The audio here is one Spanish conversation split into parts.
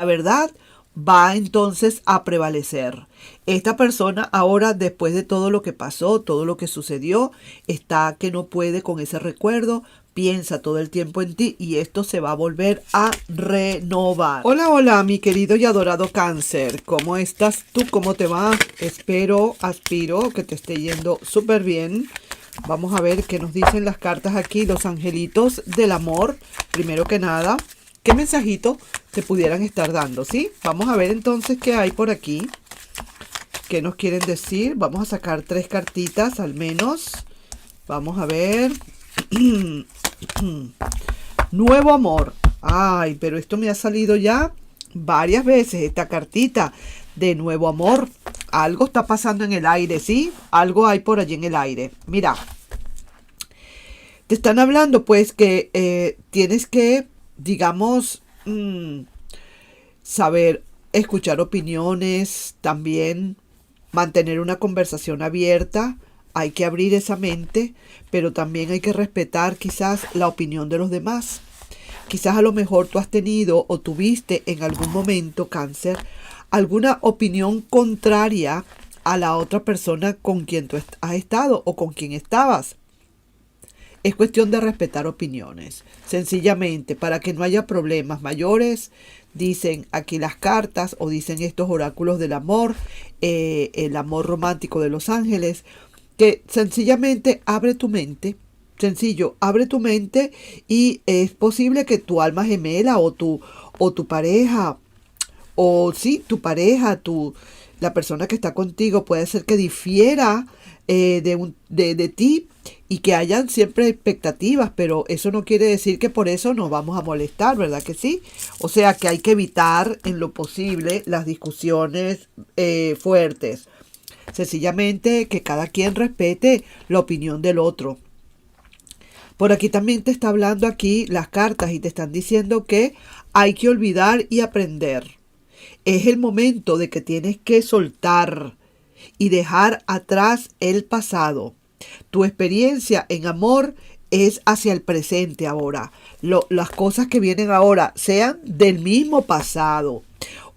La verdad va entonces a prevalecer. Esta persona ahora, después de todo lo que pasó, todo lo que sucedió, está que no puede con ese recuerdo, piensa todo el tiempo en ti y esto se va a volver a renovar. Hola, hola, mi querido y adorado Cáncer. ¿Cómo estás tú? ¿Cómo te va? Espero, aspiro que te esté yendo súper bien. Vamos a ver qué nos dicen las cartas aquí, los angelitos del amor. Primero que nada, ¿qué mensajito te pudieran estar dando? ¿Sí? Vamos a ver entonces qué hay por aquí. ¿Qué nos quieren decir? Vamos a sacar 3 cartitas al menos. Vamos a ver. Nuevo amor. Ay, pero esto me ha salido ya varias veces, esta cartita de nuevo amor. Algo está pasando en el aire, ¿sí? Algo hay por allí en el aire. Mira, te están hablando pues que tienes que, digamos, saber escuchar opiniones, también mantener una conversación abierta. Hay que abrir esa mente, pero también hay que respetar quizás la opinión de los demás. Quizás a lo mejor tú has tenido o tuviste en algún momento, Cáncer, alguna opinión contraria a la otra persona con quien tú has estado o con quien estabas. Es cuestión de respetar opiniones. Sencillamente, para que no haya problemas mayores, dicen aquí las cartas o dicen estos oráculos del amor, el amor romántico de los ángeles, que sencillamente abre tu mente. Sencillo, abre tu mente y es posible que tu alma gemela o tu pareja, o sí, tu pareja, la persona que está contigo puede ser que difiera de ti y que hayan siempre expectativas, pero eso no quiere decir que por eso nos vamos a molestar, ¿verdad que sí? O sea que hay que evitar en lo posible las discusiones fuertes. Sencillamente que cada quien respete la opinión del otro. Por aquí también te está hablando aquí las cartas y te están diciendo que hay que olvidar y aprender. Es el momento de que tienes que soltar y dejar atrás el pasado. Tu experiencia en amor es hacia el presente ahora. Las cosas que vienen ahora sean del mismo pasado.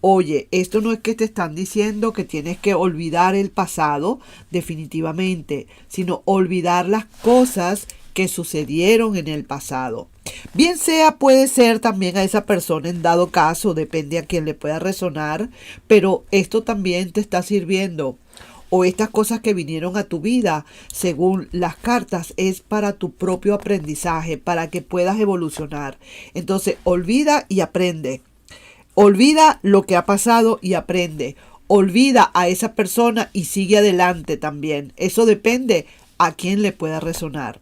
Oye, esto no es que te están diciendo que tienes que olvidar el pasado definitivamente, sino olvidar las cosas que sucedieron en el pasado. Bien sea, puede ser también a esa persona en dado caso, depende a quien le pueda resonar, pero esto también te está sirviendo. O estas cosas que vinieron a tu vida, según las cartas, es para tu propio aprendizaje, para que puedas evolucionar. Entonces, olvida y aprende. Olvida lo que ha pasado y aprende. Olvida a esa persona y sigue adelante también. Eso depende a quién le pueda resonar.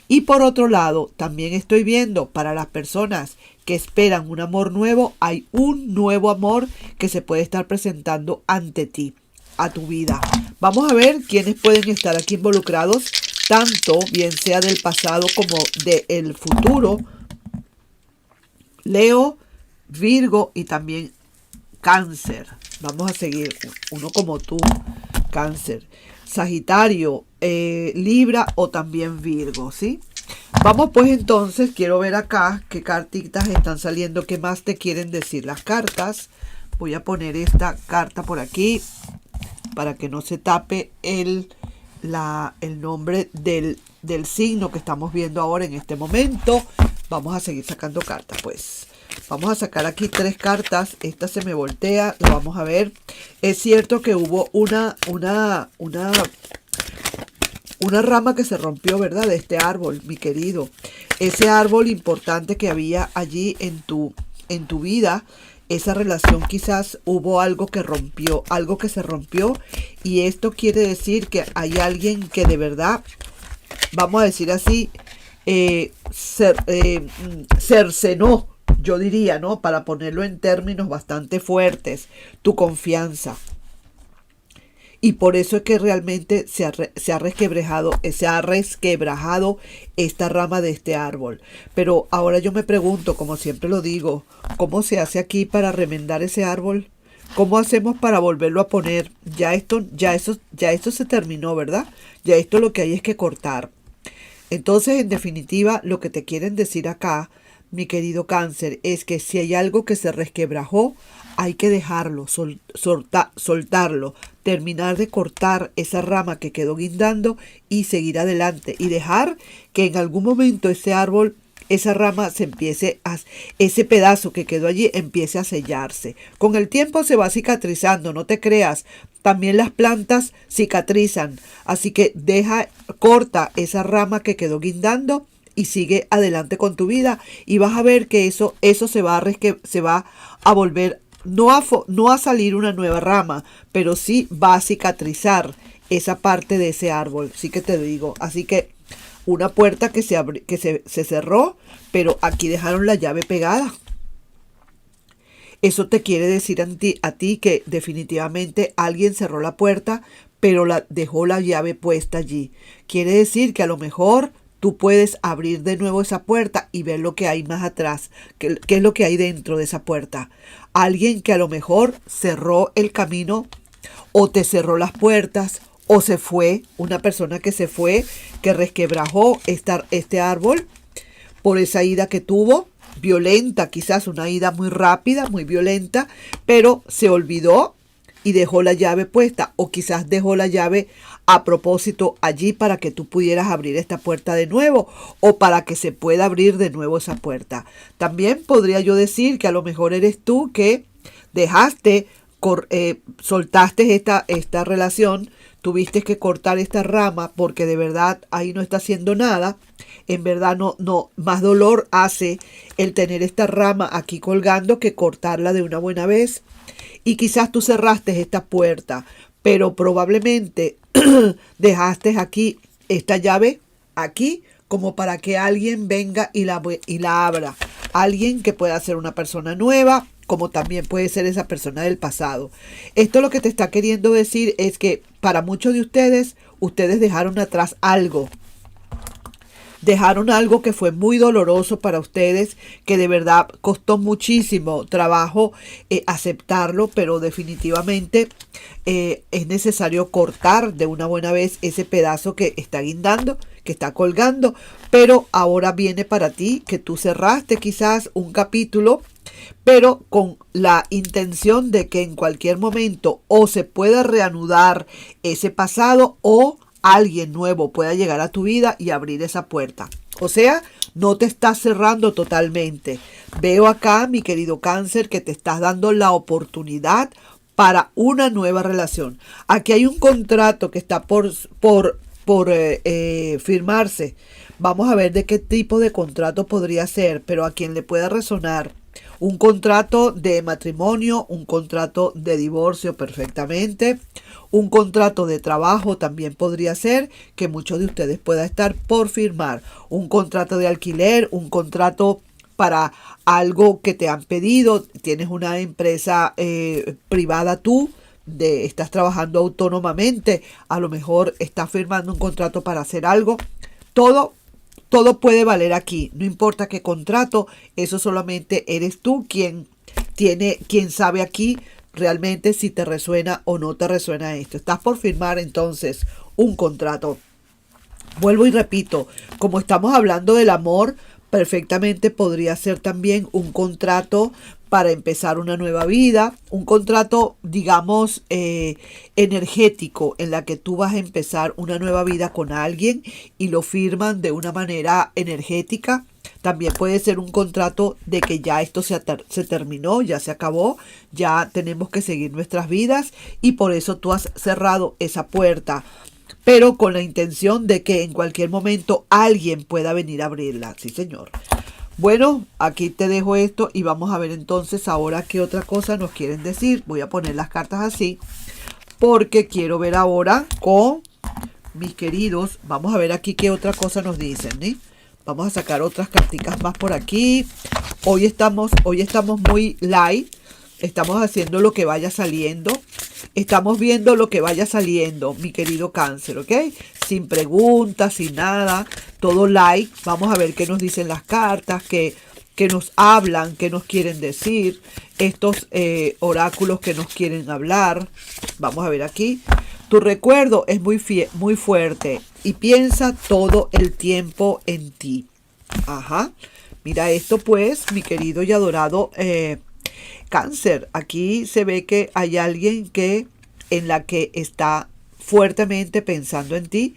Y por otro lado, también estoy viendo para las personas que esperan un amor nuevo, hay un nuevo amor que se puede estar presentando ante ti, a tu vida. Vamos a ver quiénes pueden estar aquí involucrados, tanto bien sea del pasado como del futuro. Leo, Virgo y también Cáncer. Vamos a seguir uno como tú, Cáncer. Sagitario, Libra o también Virgo, ¿sí? Vamos pues entonces, quiero ver acá qué cartitas están saliendo, qué más te quieren decir las cartas. Voy a poner esta carta por aquí para que no se tape el nombre del signo que estamos viendo ahora en este momento. Vamos a seguir sacando cartas pues. Vamos a sacar aquí 3 cartas. Esta se me voltea, la vamos a ver. Es cierto que hubo una rama que se rompió, ¿verdad? De este árbol, mi querido. Ese árbol importante que había allí en tu vida, esa relación quizás hubo algo que rompió, algo que se rompió. Y esto quiere decir que hay alguien que de verdad, vamos a decir así, cercenó, yo diría, ¿no? Para ponerlo en términos bastante fuertes, tu confianza. Y por eso es que realmente se ha resquebrajado esta rama de este árbol. Pero ahora yo me pregunto, como siempre lo digo, ¿cómo se hace aquí para remendar ese árbol? ¿Cómo hacemos para volverlo a poner? Ya esto se terminó, ¿verdad? Ya esto lo que hay es que cortar. Entonces, en definitiva, lo que te quieren decir acá, mi querido Cáncer, es que si hay algo que se resquebrajó, hay que dejarlo, soltarlo, terminar de cortar esa rama que quedó guindando y seguir adelante y dejar que en algún momento ese árbol, esa rama ese pedazo que quedó allí empiece a sellarse. Con el tiempo se va cicatrizando, no te creas. También las plantas cicatrizan, así que corta esa rama que quedó guindando y sigue adelante con tu vida y vas a ver que eso se va a volver, no a salir una nueva rama, pero sí va a cicatrizar esa parte de ese árbol, sí que te digo. Así que una puerta que se cerró, pero aquí dejaron la llave pegada. Eso te quiere decir a ti que definitivamente alguien cerró la puerta, pero dejó la llave puesta allí. Quiere decir que a lo mejor tú puedes abrir de nuevo esa puerta y ver lo que hay más atrás, qué es lo que hay dentro de esa puerta. Alguien que a lo mejor cerró el camino o te cerró las puertas o se fue, una persona que se fue, que resquebrajó este árbol por esa ida que tuvo, violenta, quizás una ida muy rápida, muy violenta, pero se olvidó y dejó la llave puesta, o quizás dejó la llave a propósito allí para que tú pudieras abrir esta puerta de nuevo o para que se pueda abrir de nuevo esa puerta. También podría yo decir que a lo mejor eres tú que soltaste esta relación, tuviste que cortar esta rama porque de verdad ahí no está haciendo nada. En verdad no, más dolor hace el tener esta rama aquí colgando que cortarla de una buena vez. Y quizás tú cerraste esta puerta, pero probablemente dejaste aquí esta llave aquí como para que alguien venga y la abra. Alguien que pueda ser una persona nueva, como también puede ser esa persona del pasado. Esto lo que te está queriendo decir es que para muchos de ustedes dejaron atrás algo. Dejaron algo que fue muy doloroso para ustedes, que de verdad costó muchísimo trabajo aceptarlo, pero definitivamente es necesario cortar de una buena vez ese pedazo que está guindando, que está colgando, pero ahora viene para ti que tú cerraste quizás un capítulo, pero con la intención de que en cualquier momento o se pueda reanudar ese pasado o alguien nuevo pueda llegar a tu vida y abrir esa puerta. O sea, no te estás cerrando totalmente. Veo acá, mi querido Cáncer, que te estás dando la oportunidad para una nueva relación. Aquí hay un contrato que está por firmarse. Vamos a ver de qué tipo de contrato podría ser, pero a quien le pueda resonar. Un contrato de matrimonio, un contrato de divorcio perfectamente, un contrato de trabajo también podría ser que muchos de ustedes puedan estar por firmar, un contrato de alquiler, un contrato para algo que te han pedido, tienes una empresa privada tú, estás trabajando autónomamente, a lo mejor estás firmando un contrato para hacer algo, todo puede valer aquí, no importa qué contrato, eso solamente eres tú quien sabe aquí realmente si te resuena o no te resuena esto. Estás por firmar entonces un contrato. Vuelvo y repito, como estamos hablando del amor, perfectamente podría ser también un contrato para empezar una nueva vida, un contrato, digamos, energético en la que tú vas a empezar una nueva vida con alguien y lo firman de una manera energética. También puede ser un contrato de que ya esto se terminó, ya se acabó, ya tenemos que seguir nuestras vidas y por eso tú has cerrado esa puerta, pero con la intención de que en cualquier momento alguien pueda venir a abrirla. Sí, señor. Bueno, aquí te dejo esto y vamos a ver entonces ahora qué otra cosa nos quieren decir. Voy a poner las cartas así porque quiero ver ahora con mis queridos. Vamos a ver aquí qué otra cosa nos dicen, ¿eh? Vamos a sacar otras carticas más por aquí. Hoy estamos muy light. Estamos haciendo lo que vaya saliendo. Estamos viendo lo que vaya saliendo, mi querido Cáncer, ¿ok? Sin preguntas, sin nada. Todo light. Vamos a ver qué nos dicen las cartas, qué nos hablan, qué nos quieren decir. Estos oráculos que nos quieren hablar. Vamos a ver aquí. Tu recuerdo es muy fuerte y piensa todo el tiempo en ti. Ajá. Mira esto pues, mi querido y adorado Cáncer, aquí se ve que hay alguien que en la que está fuertemente pensando en ti.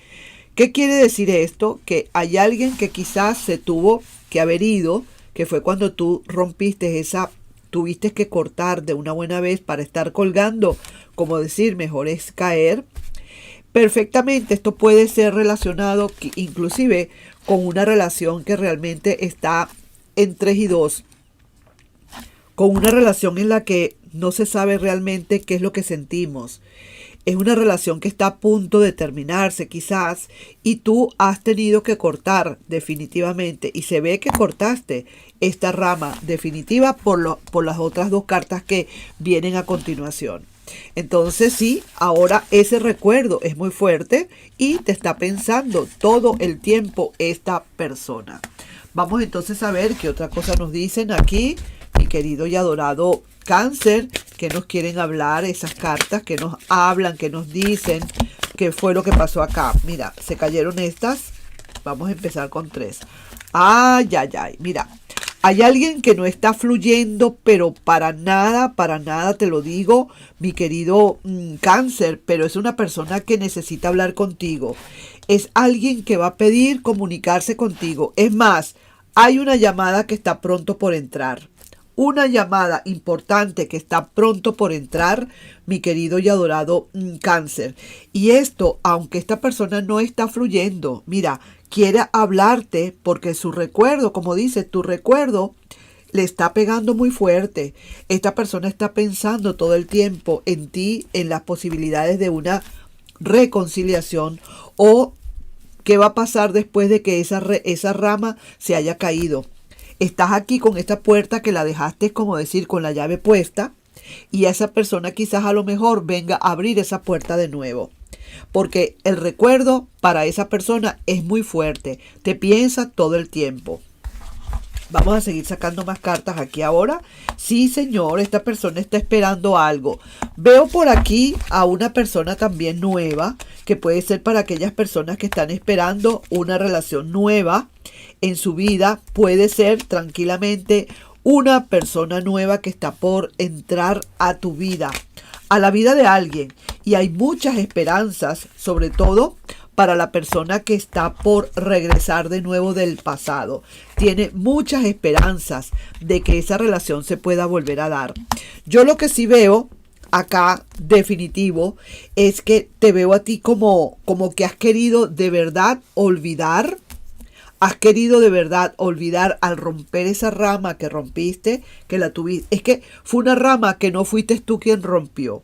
¿Qué quiere decir esto? Que hay alguien que quizás se tuvo que haber ido, que fue cuando tú rompiste tuviste que cortar de una buena vez para estar colgando, como decir, mejor es caer. Perfectamente, esto puede ser relacionado inclusive con una relación que realmente está en 3 y 2, con una relación en la que no se sabe realmente qué es lo que sentimos. Es una relación que está a punto de terminarse quizás y tú has tenido que cortar definitivamente y se ve que cortaste esta rama definitiva por las otras 2 cartas que vienen a continuación. Entonces sí, ahora ese recuerdo es muy fuerte y te está pensando todo el tiempo esta persona. Vamos entonces a ver qué otra cosa nos dicen aquí, mi querido y adorado Cáncer, que nos quieren hablar esas cartas, que nos hablan, que nos dicen qué fue lo que pasó acá. Mira, se cayeron estas. Vamos a empezar con 3. Ay, ay, ay. Mira, hay alguien que no está fluyendo, pero para nada te lo digo, mi querido Cáncer, pero es una persona que necesita hablar contigo. Es alguien que va a pedir comunicarse contigo. Es más, hay una llamada que está pronto por entrar. Una llamada importante que está pronto por entrar, mi querido y adorado Cáncer. Y esto, aunque esta persona no está fluyendo, mira, quiere hablarte porque su recuerdo, como dice, tu recuerdo le está pegando muy fuerte. Esta persona está pensando todo el tiempo en ti, en las posibilidades de una reconciliación o qué va a pasar después de que esa rama se haya caído. Estás aquí con esta puerta que la dejaste, como decir, con la llave puesta y esa persona quizás a lo mejor venga a abrir esa puerta de nuevo. Porque el recuerdo para esa persona es muy fuerte, te piensa todo el tiempo. Vamos a seguir sacando más cartas aquí ahora. Sí, señor, esta persona está esperando algo. Veo por aquí a una persona también nueva, que puede ser para aquellas personas que están esperando una relación nueva en su vida. Puede ser tranquilamente una persona nueva que está por entrar a tu vida, a la vida de alguien. Y hay muchas esperanzas, sobre todo para la persona que está por regresar de nuevo del pasado. Tiene muchas esperanzas de que esa relación se pueda volver a dar. Yo lo que sí veo acá, definitivo, es que te veo a ti como que has querido de verdad olvidar. Has querido de verdad olvidar al romper esa rama que rompiste, que la tuviste. Es que fue una rama que no fuiste tú quien rompió.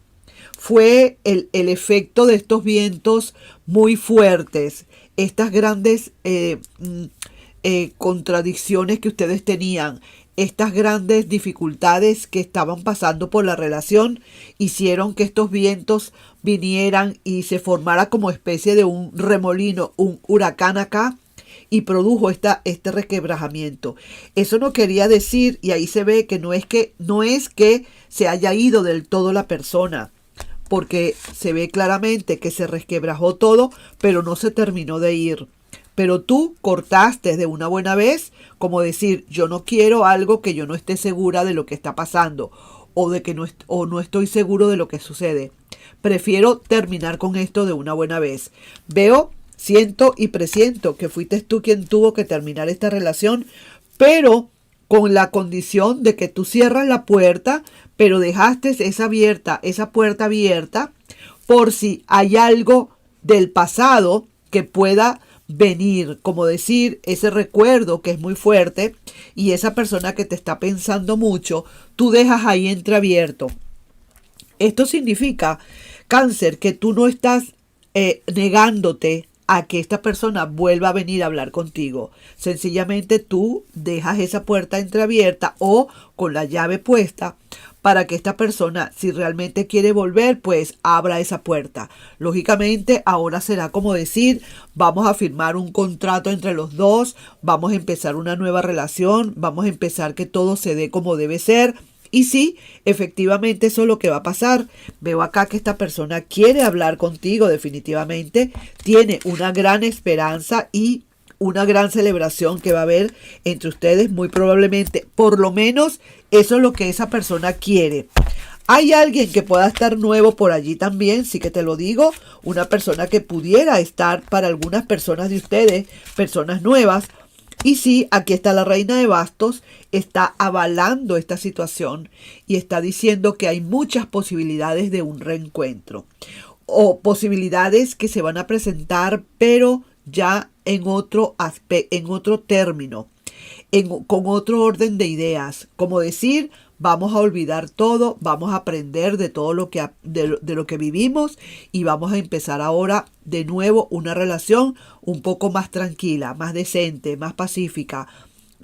Fue el efecto de estos vientos muy fuertes, estas grandes contradicciones que ustedes tenían, estas grandes dificultades que estaban pasando por la relación, hicieron que estos vientos vinieran y se formara como especie de un remolino, un huracán acá, y produjo este requebrajamiento. Eso no quería decir, y ahí se ve que no es que se haya ido del todo la persona, porque se ve claramente que se resquebrajó todo, pero no se terminó de ir. Pero tú cortaste de una buena vez, como decir, yo no quiero algo que yo no esté segura de lo que está pasando, o no estoy seguro de lo que sucede. Prefiero terminar con esto de una buena vez. Veo, siento y presiento que fuiste tú quien tuvo que terminar esta relación, pero con la condición de que tú cierras la puerta, pero dejaste esa puerta abierta, por si hay algo del pasado que pueda venir, como decir, ese recuerdo que es muy fuerte y esa persona que te está pensando mucho, tú dejas ahí entreabierto. Esto significa, Cáncer, que tú no estás negándote a que esta persona vuelva a venir a hablar contigo. Sencillamente tú dejas esa puerta entreabierta o con la llave puesta para que esta persona, si realmente quiere volver, pues abra esa puerta. Lógicamente, ahora será como decir, vamos a firmar un contrato entre los dos, vamos a empezar una nueva relación, vamos a empezar que todo se dé como debe ser. Y sí, efectivamente eso es lo que va a pasar. Veo acá que esta persona quiere hablar contigo definitivamente, tiene una gran esperanza y una gran celebración que va a haber entre ustedes, muy probablemente. Por lo menos eso es lo que esa persona quiere. Hay alguien que pueda estar nuevo por allí también, sí que te lo digo, una persona que pudiera estar para algunas personas de ustedes, personas nuevas. Y sí, aquí está la reina de bastos, está avalando esta situación y está diciendo que hay muchas posibilidades de un reencuentro o posibilidades que se van a presentar, pero ya en otro aspecto, en otro término, con otro orden de ideas, como decir, vamos a olvidar todo, vamos a aprender de todo lo que, de lo que vivimos y vamos a empezar ahora de nuevo una relación un poco más tranquila, más decente, más pacífica.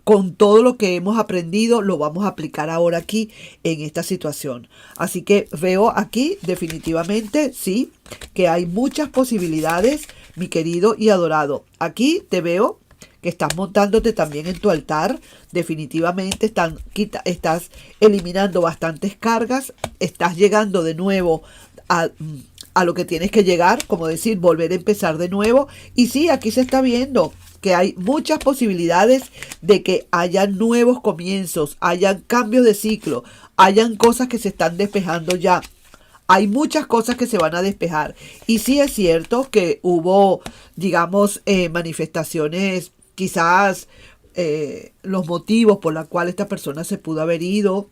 Con todo lo que hemos aprendido lo vamos a aplicar ahora aquí en esta situación. Así que veo aquí definitivamente, sí, que hay muchas posibilidades, mi querido y adorado. Aquí te veo que estás montándote también en tu altar, definitivamente estás eliminando bastantes cargas, estás llegando de nuevo a lo que tienes que llegar, como decir, volver a empezar de nuevo. Y sí, aquí se está viendo que hay muchas posibilidades de que haya nuevos comienzos, hayan cambios de ciclo, hayan cosas que se están despejando ya. Hay muchas cosas que se van a despejar. Y sí es cierto que hubo, digamos, manifestaciones, quizás los motivos por los cuales esta persona se pudo haber ido,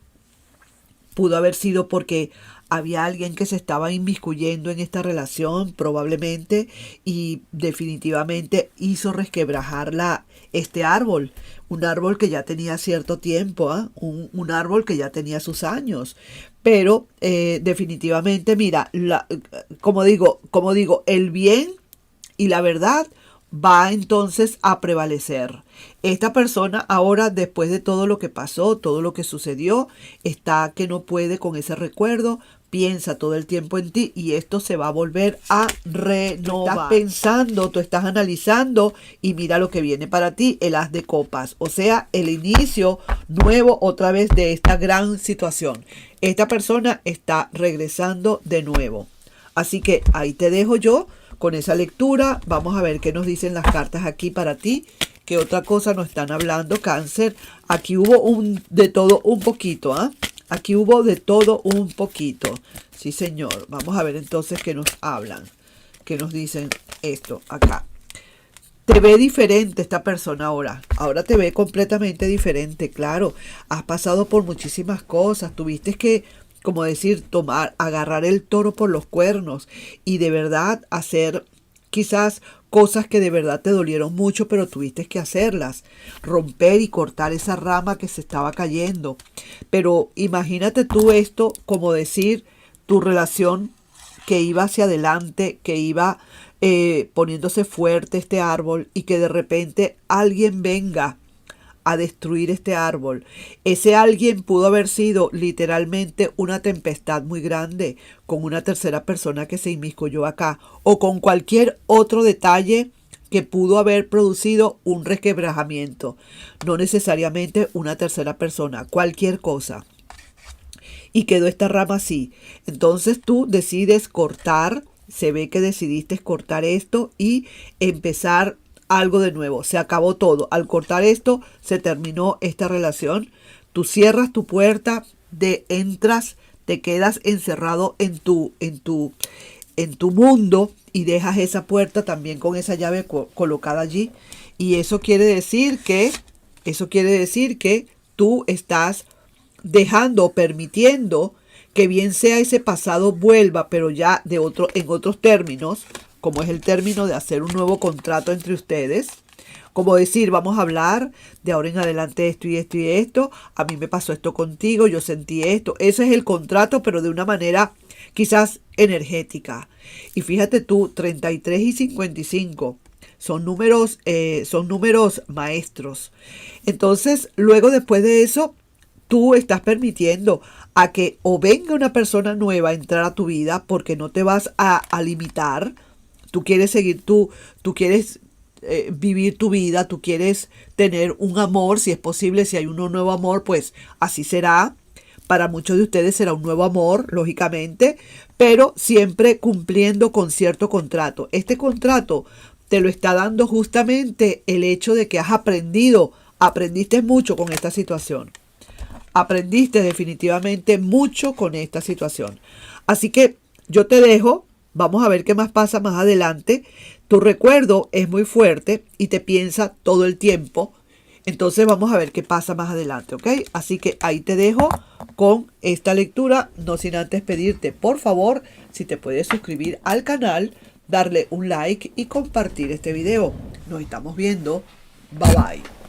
pudo haber sido porque había alguien que se estaba inmiscuyendo en esta relación, probablemente, y definitivamente hizo resquebrajar este árbol. Un árbol que ya tenía cierto tiempo, ¿eh? Un árbol que ya tenía sus años. Pero definitivamente, mira, como digo, el bien y la verdad va entonces a prevalecer. Esta persona ahora, después de todo lo que pasó, todo lo que sucedió, está que no puede con ese recuerdo, piensa todo el tiempo en ti y esto se va a volver a renovar. Estás pensando, tú estás analizando y mira lo que viene para ti, el as de copas, o sea, el inicio nuevo otra vez de esta gran situación. Esta persona está regresando de nuevo. Así que ahí te dejo yo con esa lectura. Vamos a ver qué nos dicen las cartas aquí para ti. ¿Qué otra cosa nos están hablando, Cáncer? Aquí hubo de todo un poquito, ¿ah? Aquí hubo de todo un poquito. Sí, señor. Vamos a ver entonces qué nos hablan. ¿Qué nos dicen esto acá? Te ve diferente esta persona ahora. Ahora te ve completamente diferente, claro. Has pasado por muchísimas cosas. Tuviste que, como decir, agarrar el toro por los cuernos y de verdad hacer quizás cosas que de verdad te dolieron mucho, pero tuviste que hacerlas. Romper y cortar esa rama que se estaba cayendo. Pero imagínate tú esto, como decir, tu relación que iba hacia adelante, que iba poniéndose fuerte este árbol y que de repente alguien venga a destruir este árbol. Ese alguien pudo haber sido literalmente una tempestad muy grande con una tercera persona que se inmiscuyó acá o con cualquier otro detalle que pudo haber producido un resquebrajamiento. No necesariamente una tercera persona, cualquier cosa. Y quedó esta rama así. Entonces tú decides cortar, se ve que decidiste cortar esto y empezar algo de nuevo. Se acabó todo. Al cortar esto, se terminó esta relación. Tú cierras tu puerta, entras, te quedas encerrado en tu mundo y dejas esa puerta también con esa llave colocada allí. Y eso quiere decir que tú estás dejando, permitiendo que bien sea ese pasado vuelva, pero ya en otros términos, como es el término de hacer un nuevo contrato entre ustedes, como decir, vamos a hablar de ahora en adelante esto y esto y esto, a mí me pasó esto contigo, yo sentí esto, ese es el contrato, pero de una manera quizás energética. Y fíjate tú, 33 y 55 son números maestros. Entonces, luego después de eso, tú estás permitiendo a que o venga una persona nueva a entrar a tu vida porque no te vas a limitar. Tú quieres seguir tú quieres vivir tu vida, tú quieres tener un amor, si es posible, si hay un nuevo amor, pues así será. Para muchos de ustedes será un nuevo amor, lógicamente, pero siempre cumpliendo con cierto contrato. Este contrato te lo está dando justamente el hecho de que aprendiste mucho con esta situación. Aprendiste definitivamente mucho con esta situación. Así que yo te dejo, vamos a ver qué más pasa más adelante. Tu recuerdo es muy fuerte y te piensa todo el tiempo. Entonces vamos a ver qué pasa más adelante, ¿ok? Así que ahí te dejo con esta lectura, no sin antes pedirte, por favor, si te puedes suscribir al canal, darle un like y compartir este video. Nos estamos viendo. Bye bye.